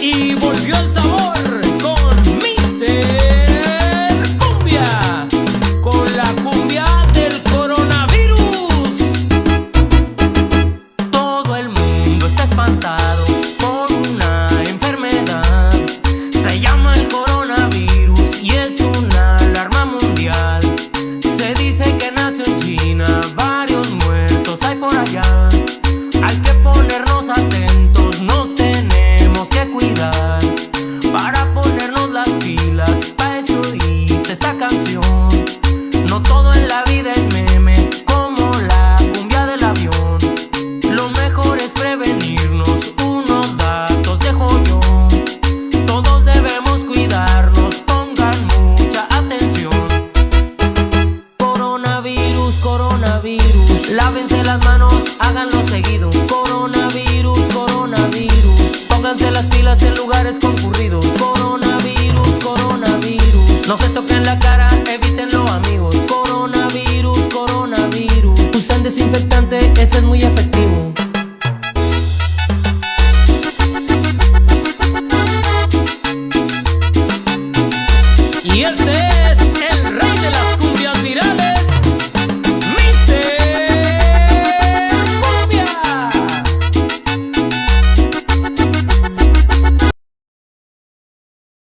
Y volvió el sabor con Mister Cumbia, con la cumbia del coronavirus. Todo el mundo está espantado por una enfermedad. Se llama el coronavirus y es una alarma mundial. Se dice que nació en China, varios muertos hay por allá. Hay que ponernos atentos, nos tenemos que cuidar. Para ponernos las pilas, pa' eso hice esta canción. No todo en la vida es meme, como la cumbia del avión. Lo mejor es prevenirnos, unos datos dejo yo. Todos debemos cuidarnos, pongan mucha atención. Coronavirus, coronavirus, lávense las manos, háganlo seguido. Coronavirus, coronavirus, pónganse las pilas en lugares concurridos. Coronavirus, coronavirus, no se toquen la cara, evítenlo amigos. Coronavirus, coronavirus, usen desinfectante, ese es muy efectivo.